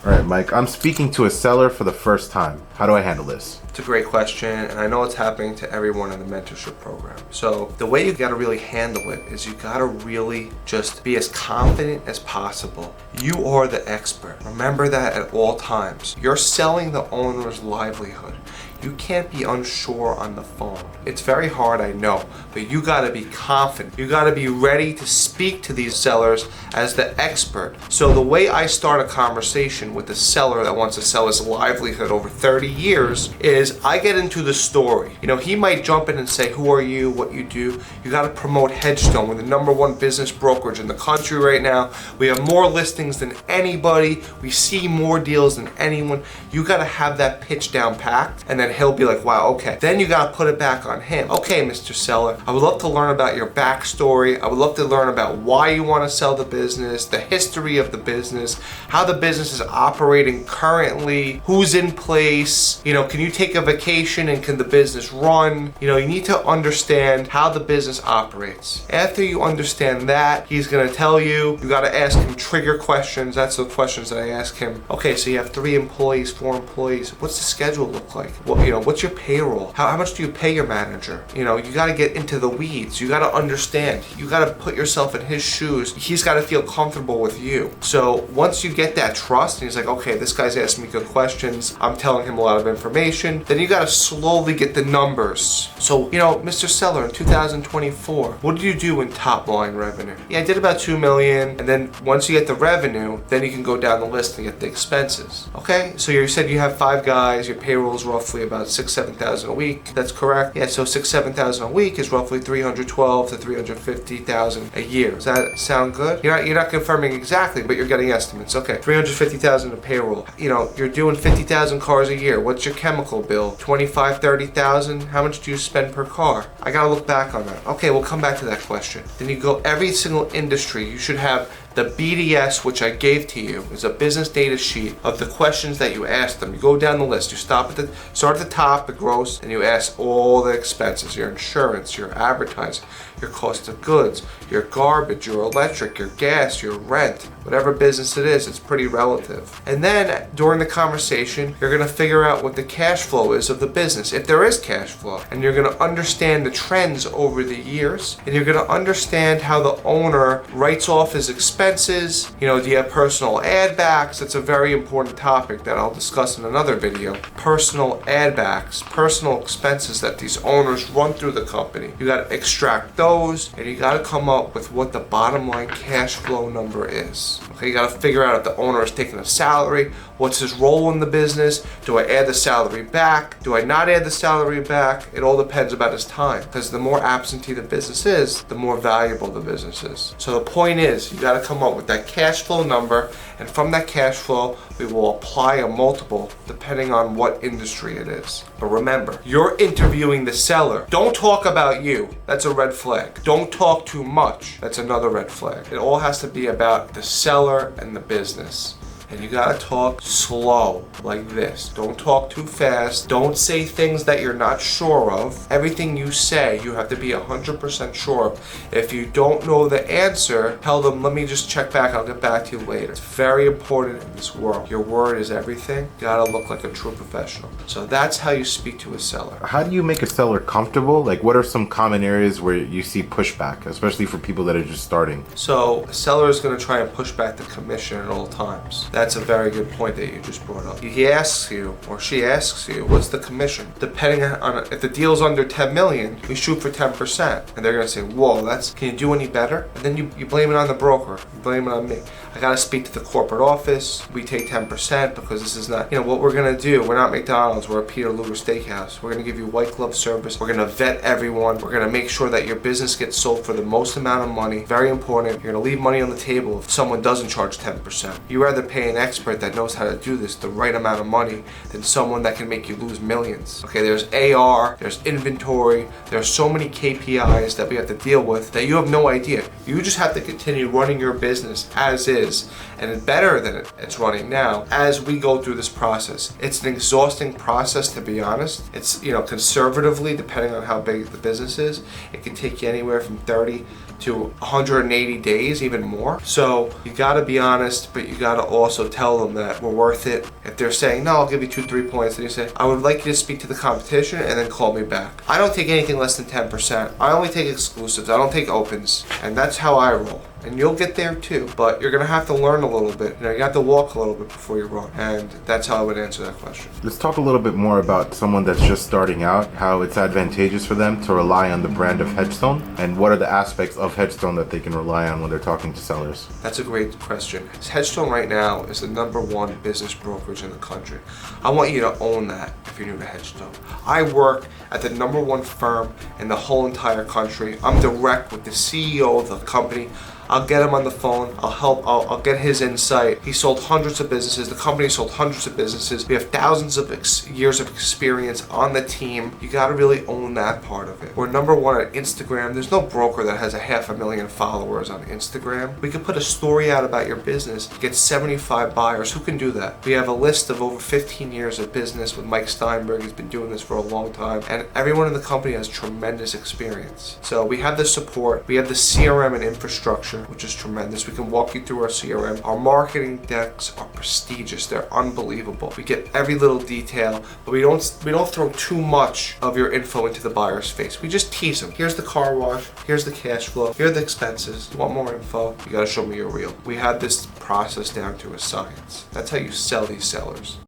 All right, Mike, I'm speaking to a seller for the first time. How do I handle this? It's a great question, and I know it's happening to everyone in the mentorship program. So the way you gotta really handle it is you gotta really just be as confident as possible. You are the expert. Remember that at all times. You're selling the owner's livelihood. You can't be unsure on the phone. It's very hard, I know, but you gotta be confident. You gotta be ready to speak to these sellers as the expert. So the way I start a conversation with a seller that wants to sell his livelihood over 30 years is I get into the story. You know, he might jump in and say, who are you, what you do. You gotta promote Hedgestone. We're the #1 business brokerage in the country right now. We have more listings than anybody. We see more deals than anyone. You gotta have that pitch down packed, and then he'll be like, wow, okay. Then you gotta put it back on him. Okay, Mr. Seller, I would love to learn about your backstory. I would love to learn about why you wanna sell the business, the history of the business, how the business is operating currently, who's in place, you know, can you take a vacation and can the business run? You know, you need to understand how the business operates. After you understand that, he's gonna tell you, you gotta ask him trigger questions. That's the questions that I ask him. Okay, so you have 3 employees, 4 employees. What's the schedule look like? What, you know, what's your payroll? How much do you pay your manager? You know, you gotta get into the weeds. You gotta understand. You gotta put yourself in his shoes. He's gotta feel comfortable with you. So once you get that trust, and he's like, okay, this guy's asking me good questions. I'm telling him a lot of information. Then you gotta slowly get the numbers. So, you know, Mr. Seller, in 2024, what did you do in top line revenue? Yeah, I did about 2 million. And then once you get the revenue, then you can go down the list and get the expenses. Okay, so you said you have 5 guys, your payroll is roughly about 6,000-7,000 a week. That's correct? Yeah, so 6,000-7,000 a week is roughly 312 to 350,000 a year. Does that sound good? You're not confirming exactly, but you're getting estimates. Okay, 350,000 in payroll. You know, you're doing 50,000 cars a year. What's your chemical bill? 25-30,000. How much do you spend per car? I gotta look back on that. Okay, we'll come back to that question. Then you go every single industry. You should have the BDS, which I gave to you, is a business data sheet of the questions that you asked them. You go down the list. You start at the top, the gross, and you ask all the expenses, your insurance, your advertising, your cost of goods, your garbage, your electric, your gas, your rent, whatever business it is, it's pretty relative. And then during the conversation, you're gonna figure out what the cash flow is of the business, if there is cash flow. And you're gonna understand the trends over the years, and you're gonna understand how the owner writes off his expenses. You know, do you have personal add backs? That's a very important topic that I'll discuss in another video. Personal add backs, personal expenses that these owners run through the company. You gotta extract those, and you gotta come up with what the bottom line cash flow number is. Okay, you gotta figure out if the owner is taking a salary, what's his role in the business, do I add the salary back, do I not add the salary back? It all depends about his time, because the more absentee the business is, the more valuable the business is. So the point is, you gotta come up with that cash flow number, and from that cash flow, we will apply a multiple depending on what industry it is. But remember, you're interviewing the seller. Don't talk about you. That's a red flag. Don't talk too much. That's another red flag. It all has to be about the seller and the business. And you gotta talk slow, like this. Don't talk too fast. Don't say things that you're not sure of. Everything you say, you have to be 100% sure of. If you don't know the answer, tell them, let me just check back, I'll get back to you later. It's very important in this world. Your word is everything. You gotta look like a true professional. So that's how you speak to a seller. How do you make a seller comfortable? Like, what are some common areas where you see pushback, especially for people that are just starting? So a seller is gonna try and push back the commission at all times. That's a very good point that you just brought up. He asks you, or she asks you, what's the commission? Depending on if the deal's under 10 million, we shoot for 10%. And they're gonna say, whoa, can you do any better? And then you blame it on the broker. You blame it on me. I gotta speak to the corporate office. We take 10% because this is not, you know, what we're gonna do. We're not McDonald's, we're a Peter Luger Steakhouse. We're gonna give you white glove service. We're gonna vet everyone. We're gonna make sure that your business gets sold for the most amount of money. Very important. You're gonna leave money on the table if someone doesn't charge 10%. You rather pay an expert that knows how to do this the right amount of money than someone that can make you lose millions. Okay, there's AR, there's inventory, there's so many KPIs that we have to deal with that you have no idea. You just have to continue running your business as is, and better than it's running now as we go through this process. It's an exhausting process, to be honest. It's, you know, conservatively, depending on how big the business is, it can take you anywhere from 30 to 180 days, even more. So you gotta be honest, but you gotta also tell them that we're worth it. If they're saying, no, I'll give you 2-3 points, then you say, I would like you to speak to the competition and then call me back. I don't take anything less than 10%. I only take exclusives. I don't take opens. And that's how I roll. And you'll get there too, but you're gonna have to learn a little bit. You have to walk a little bit before you run, and that's how I would answer that question. Let's talk a little bit more about someone that's just starting out, how it's advantageous for them to rely on the brand of Hedgestone, and what are the aspects of Hedgestone that they can rely on when they're talking to sellers. That's a great question. Hedgestone right now is the #1 business brokerage in the country. I want you to own that if you're new to Hedgestone. I work at the #1 firm in the whole entire country. I'm direct with the CEO of the company. I'll get him on the phone. I'll get his insight. He sold hundreds of businesses. The company sold hundreds of businesses. We have thousands of years of experience on the team. You got to really own that part of it. We're #1 at Instagram. There's no broker that has 500,000 followers on Instagram. We could put a story out about your business, get 75 buyers. Who can do that? We have a list of over 15 years of business with Mike Steinberg. He's been doing this for a long time. And everyone in the company has tremendous experience. So we have the support. We have the CRM and infrastructure, which is tremendous. We can walk you through our CRM. Our marketing decks are prestigious. They're unbelievable. We get every little detail, but we don't throw too much of your info into the buyer's face. We just tease them. Here's the car wash. Here's the cash flow. Here are the expenses. You want more info? You gotta show me your reel. We have this process down to a science. That's how you sell these sellers.